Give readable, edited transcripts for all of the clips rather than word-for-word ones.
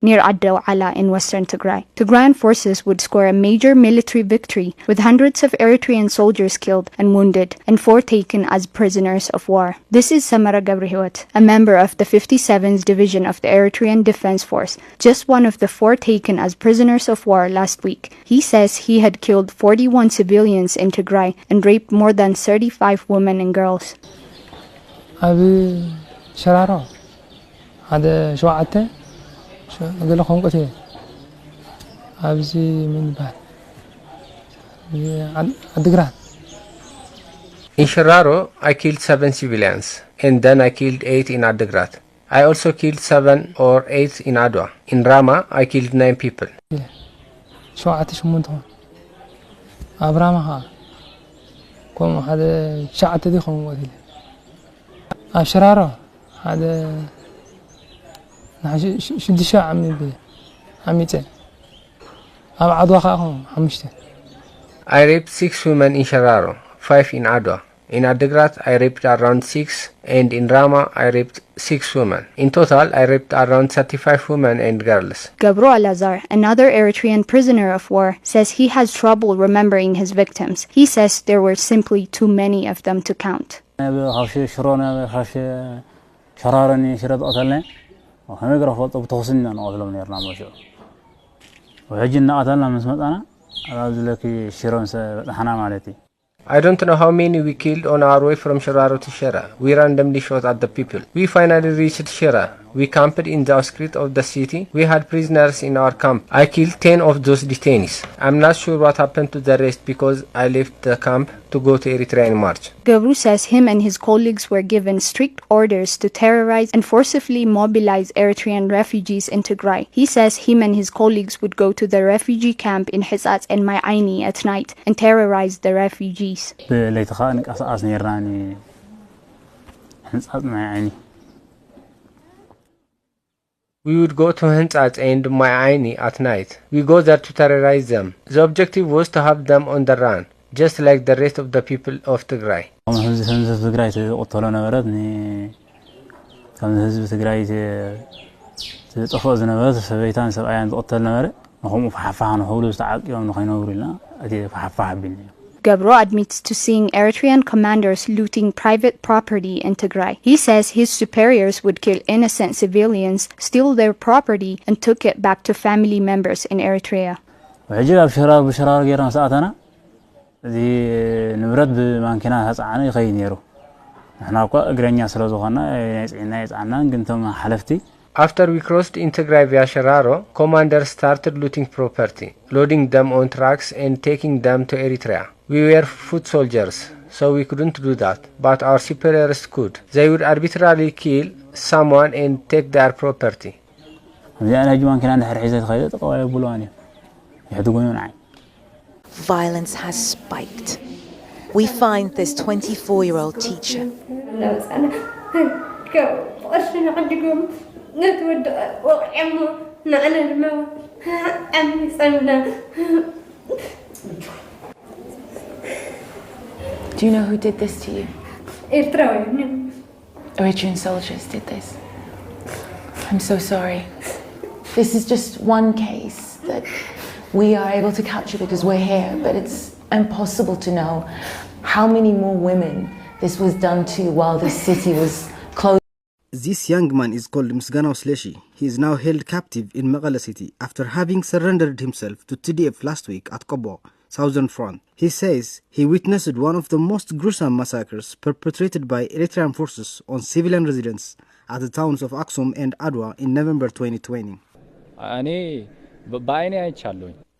near Ad-Dawala in western Tigray. Tigrayan forces would score a major military victory with hundreds of Eritrean soldiers killed and wounded and 4 taken as prisoners of war. This is Samara Gabrihiwat, a member of the 57th Division of the Eritrean Defense Force, just one of the 4 taken as prisoners of war last week. He says he had killed 41 civilians in Tigray and raped more than 35 women and girls. أبي شرارة هذا شو عته شو أقول لكم قتي أبزي من بعد عالدقران. In Shararo, I killed 7 civilians, and then I killed 8 in Adegrat. I also killed 7 or 8 in Adwa. In Rama, I killed 9 people. شو عته شو منتهم أبرامها كم هذا شعته دي خم قتي شرارة هذا شد شاع عمي بيه عميتين أبعد وخاهم حمشتين. I raped 6 women in Shararo, 5 in Adwa. In Adegrat, I raped around 6, and in Rama, I raped 6 women. In total, I raped around 35 women and girls. Gabro Alazar, another Eritrean prisoner of war, says he has trouble remembering his victims. He says there were simply too many of them to count. شرارني شرد قتلنا وهم يقرأوا بتوصلنا نقتلهم نيرنا ماشوا وهجينا قتلنا من سمعت أنا هذا لك شيرون سحنا مالتي. I don't know how many we killed on our way from Shararo to Shera. We randomly shot at the people. We finally reached Shera. We camped in the outskirts of the city. We had prisoners in our camp. I killed 10 of those detainees. I'm not sure what happened to the rest because I left the camp to go to Eritrea in March. Gabru says him and his colleagues were given strict orders to terrorize and forcibly mobilize Eritrean refugees in Tigray. He says him and his colleagues would go to the refugee camp in Hizat and Ma'aini at night and terrorize the refugees. We would go to Henzat and Ma'aini at night. We go there to terrorize them. The objective was to have them on the run, just like the rest of the people of Tigray. Gabro admits to seeing Eritrean commanders looting private property in Tigray. He says his superiors would kill innocent civilians, steal their property, and took it back to family members in Eritrea. نبرد بمانكنا هسعنا يخينيرو احنا قا اغرانيا سلازوخنا يصينا يصعنا غنتم حلفتي. After we crossed in Tigray via Shararo, commanders started looting property, loading them on trucks and taking them to Eritrea. We were foot soldiers, so we couldn't do that, but our superiors could. They would arbitrarily kill someone and take their property. Violence has spiked. We find this 24-year-old teacher. Do you know who did this to you? Eritrean soldiers did this. I'm so sorry. This is just one case that we are able to capture because we're here, but it's impossible to know how many more women this was done to while this city was closed. This young man is called Msganao Sleshi. He is now held captive in Megala city after having surrendered himself to TDF last week at Kobo, Southern Front. He says he witnessed one of the most gruesome massacres perpetrated by Eritrean forces on civilian residents at the towns of Aksum and Adwa in November 2020.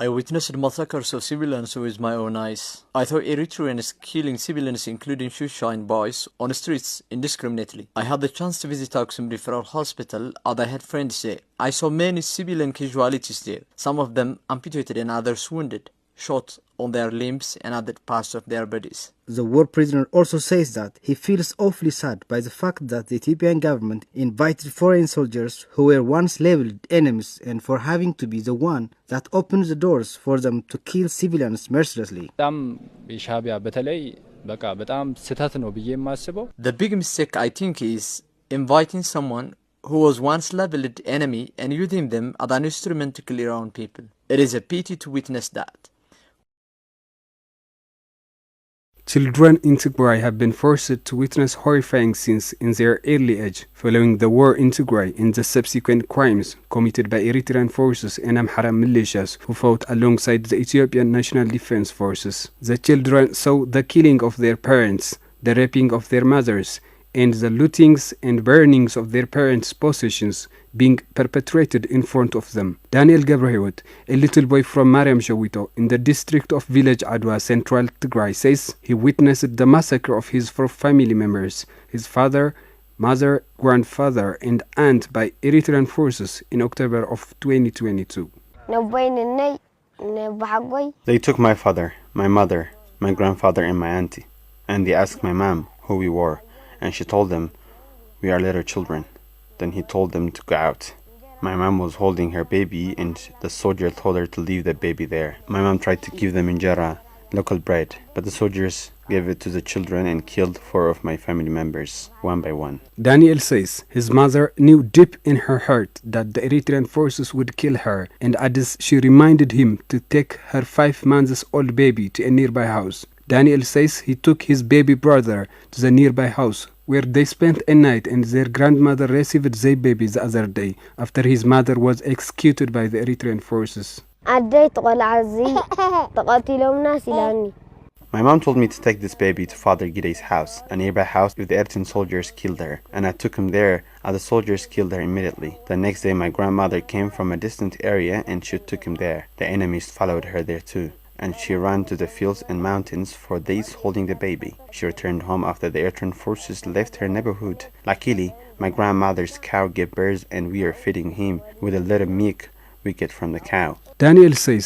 I witnessed massacres of civilians with my own eyes. I saw Eritreans killing civilians, including Shusha boys, on the streets indiscriminately. I had the chance to visit Aksum Referral Hospital and I had friends there. I saw many civilian casualties there, some of them amputated and others wounded, shot on their limbs and other parts of their bodies. The war prisoner also says that he feels awfully sad by the fact that the Ethiopian government invited foreign soldiers who were once labeled enemies and for having to be the one that opened the doors for them to kill civilians mercilessly. The big mistake I think is inviting someone who was once labeled enemy and using them as an instrument to kill Iranian people. It is a pity to witness that. Children in Tigray have been forced to witness horrifying scenes in their early age following the war in Tigray and the subsequent crimes committed by Eritrean forces and Amhara militias who fought alongside the Ethiopian National Defense Forces. The children saw the killing of their parents, the raping of their mothers, and the lootings and burnings of their parents' possessions being perpetrated in front of them. Daniel Gabrahewot, a little boy from Mariam Shawito in the district of Village Adwa, Central Tigray, says he witnessed the massacre of his 4 family members, his father, mother, grandfather, and aunt by Eritrean forces in October of 2022. They took my father, my mother, my grandfather, and my auntie, and they asked my mom who we were, and she told them, "We are little children." Then he told them to go out. My mom was holding her baby, and the soldier told her to leave the baby there. My mom tried to give them injera, local bread, but the soldiers gave it to the children and killed 4 of my family members, one by one. Daniel says his mother knew deep in her heart that the Eritrean forces would kill her, and adds she reminded him to take her 5 months old baby to a nearby house. Daniel says he took his baby brother to the nearby house, where they spent a night, and their grandmother received their baby the other day after his mother was executed by the Eritrean forces. My mom told me to take this baby to Father Gidey's house, a nearby house if the Eritrean soldiers killed her, and I took him there as the soldiers killed her immediately. The next day my grandmother came from a distant area and she took him there. The enemies followed her there too, and she ran to the fields and mountains for days holding the baby. She returned home after the Eritrean forces left her neighborhood. Luckily, my grandmother's cow gave birth and we are feeding him with a little milk we get from the cow. Daniel says